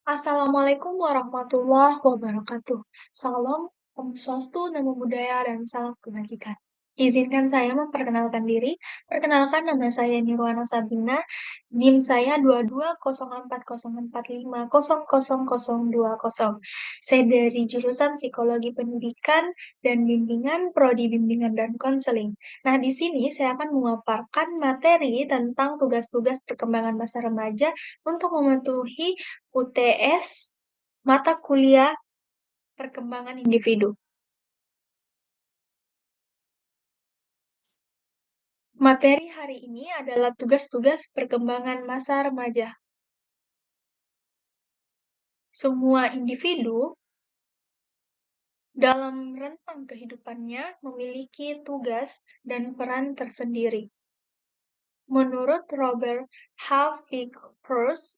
Assalamualaikum warahmatullahi wabarakatuh. Salam, Om Swastu, Namo Buddhaya, dan salam kebajikan. Izinkan saya memperkenalkan diri. Perkenalkan, nama saya Nirwana Sabina. NIM saya 220404500020. Saya dari jurusan Psikologi Pendidikan dan Bimbingan, Prodi Bimbingan dan Konseling. Nah, di sini saya akan memaparkan materi tentang tugas-tugas perkembangan masa remaja untuk memenuhi UTS mata kuliah perkembangan individu. Materi hari ini adalah tugas-tugas perkembangan masa remaja. Semua individu dalam rentang kehidupannya memiliki tugas dan peran tersendiri. Menurut Robert H. Vickers,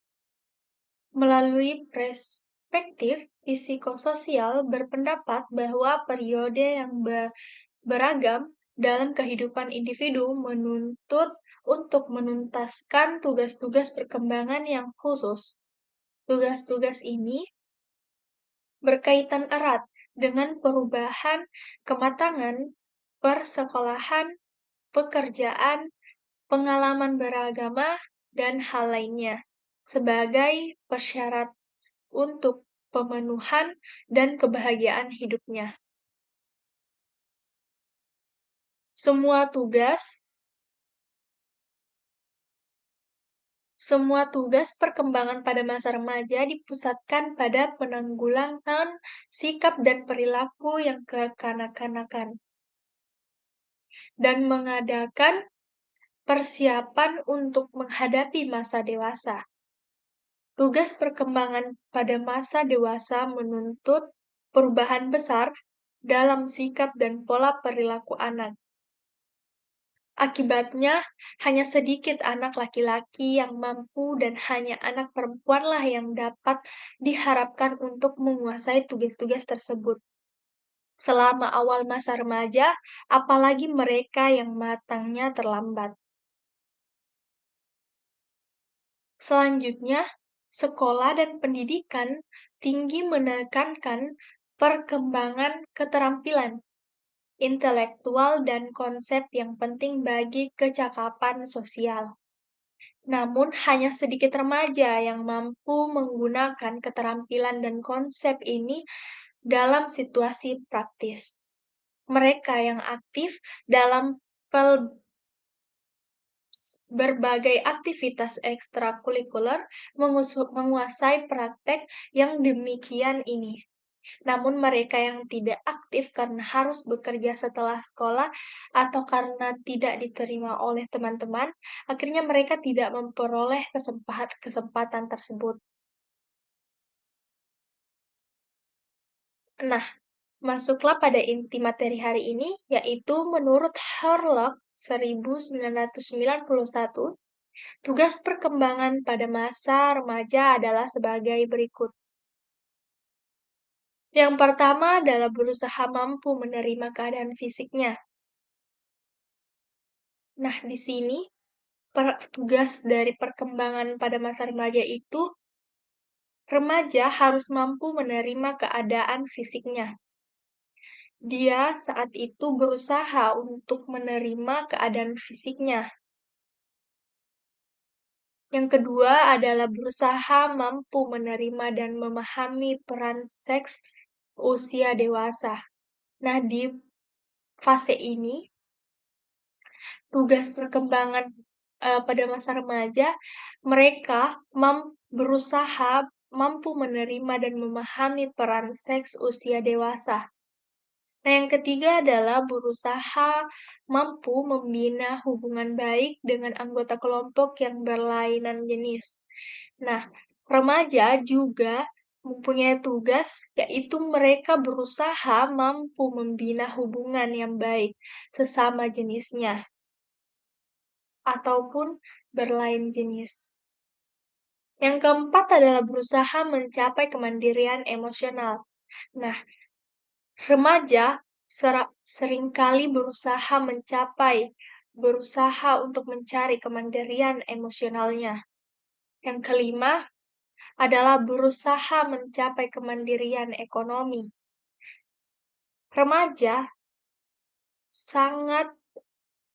melalui perspektif psikososial berpendapat bahwa periode yang beragam dalam kehidupan individu menuntut untuk menuntaskan tugas-tugas perkembangan yang khusus. Tugas-tugas ini berkaitan erat dengan perubahan kematangan, persekolahan, pekerjaan, pengalaman beragama, dan hal lainnya sebagai persyarat untuk pemenuhan dan kebahagiaan hidupnya. Semua tugas Semua tugas perkembangan pada masa remaja dipusatkan pada penanggulangan sikap dan perilaku yang kekanak-kanakan dan mengadakan persiapan untuk menghadapi masa dewasa. Tugas perkembangan pada masa dewasa menuntut perubahan besar dalam sikap dan pola perilaku anak. Akibatnya, hanya sedikit anak laki-laki yang mampu dan hanya anak perempuanlah yang dapat diharapkan untuk menguasai tugas-tugas tersebut. Selama awal masa remaja, apalagi mereka yang matangnya terlambat. Selanjutnya, sekolah dan pendidikan tinggi menekankan perkembangan keterampilan intelektual dan konsep yang penting bagi kecakapan sosial. Namun, hanya sedikit remaja yang mampu menggunakan keterampilan dan konsep ini dalam situasi praktis. Mereka yang aktif dalam berbagai aktivitas ekstrakurikuler menguasai praktek yang demikian ini. Namun mereka yang tidak aktif karena harus bekerja setelah sekolah atau karena tidak diterima oleh teman-teman, akhirnya mereka tidak memperoleh kesempatan tersebut. Nah, masuklah pada inti materi hari ini, yaitu menurut Harlock 1991, tugas perkembangan pada masa remaja adalah sebagai berikut. Yang pertama adalah berusaha mampu menerima keadaan fisiknya. Nah, di sini tugas dari perkembangan pada masa remaja itu, remaja harus mampu menerima keadaan fisiknya. Dia saat itu berusaha untuk menerima keadaan fisiknya. Yang kedua adalah berusaha mampu menerima dan memahami peran seks usia dewasa. Nah, di fase ini, tugas perkembangan pada masa remaja, mereka berusaha mampu menerima dan memahami peran seks usia dewasa. Nah, yang ketiga adalah berusaha mampu membina hubungan baik dengan anggota kelompok yang berlainan jenis. Nah, remaja juga mempunyai tugas, yaitu mereka berusaha mampu membina hubungan yang baik sesama jenisnya ataupun berlain jenis. Yang keempat adalah berusaha mencapai kemandirian emosional. Nah, remaja seringkali berusaha untuk mencari kemandirian emosionalnya. Yang kelima, adalah berusaha mencapai kemandirian ekonomi. Remaja sangat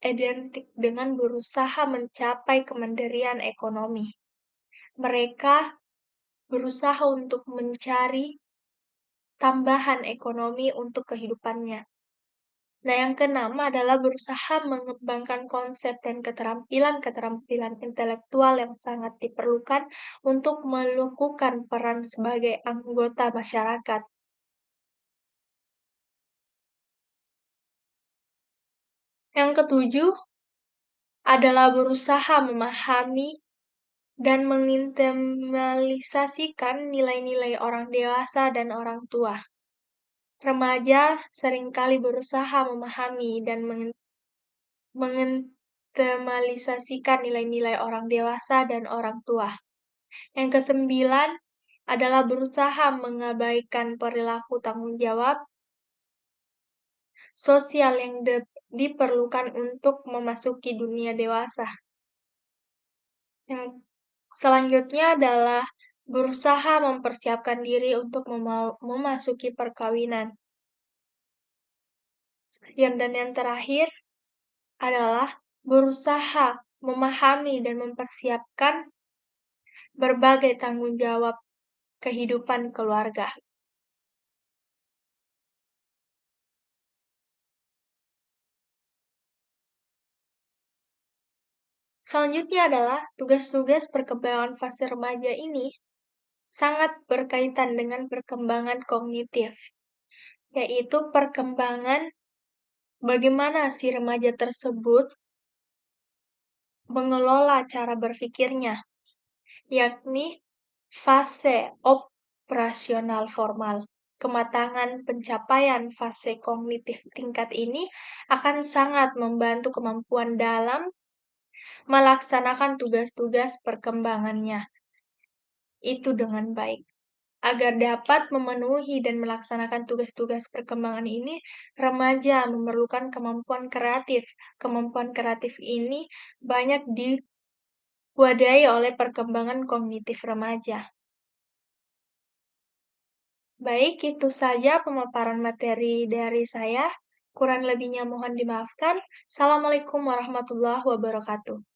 identik dengan berusaha mencapai kemandirian ekonomi. Mereka berusaha untuk mencari tambahan ekonomi untuk kehidupannya. Nah, yang keenam adalah berusaha mengembangkan konsep dan keterampilan-keterampilan intelektual yang sangat diperlukan untuk melakukan peran sebagai anggota masyarakat. Yang ketujuh adalah berusaha memahami dan menginternalisasikan nilai-nilai orang dewasa dan orang tua. Remaja seringkali berusaha memahami dan menginternalisasikan nilai-nilai orang dewasa dan orang tua. Yang kesembilan adalah berusaha mengabaikan perilaku tanggung jawab sosial yang diperlukan untuk memasuki dunia dewasa. Yang selanjutnya adalah berusaha mempersiapkan diri untuk memasuki perkawinan. Dan yang terakhir adalah berusaha memahami dan mempersiapkan berbagai tanggung jawab kehidupan keluarga. Selanjutnya adalah tugas-tugas perkembangan fase remaja ini sangat berkaitan dengan perkembangan kognitif, yaitu perkembangan bagaimana si remaja tersebut mengelola cara berpikirnya, yakni fase operasional formal. Kematangan pencapaian fase kognitif tingkat ini akan sangat membantu kemampuan dalam melaksanakan tugas-tugas perkembangannya itu dengan baik. Agar dapat memenuhi dan melaksanakan tugas-tugas perkembangan ini, remaja memerlukan kemampuan kreatif. Kemampuan kreatif ini banyak diwadahi oleh perkembangan kognitif remaja. Baik, itu saja pemaparan materi dari saya. Kurang lebihnya mohon dimaafkan. Assalamualaikum warahmatullahi wabarakatuh.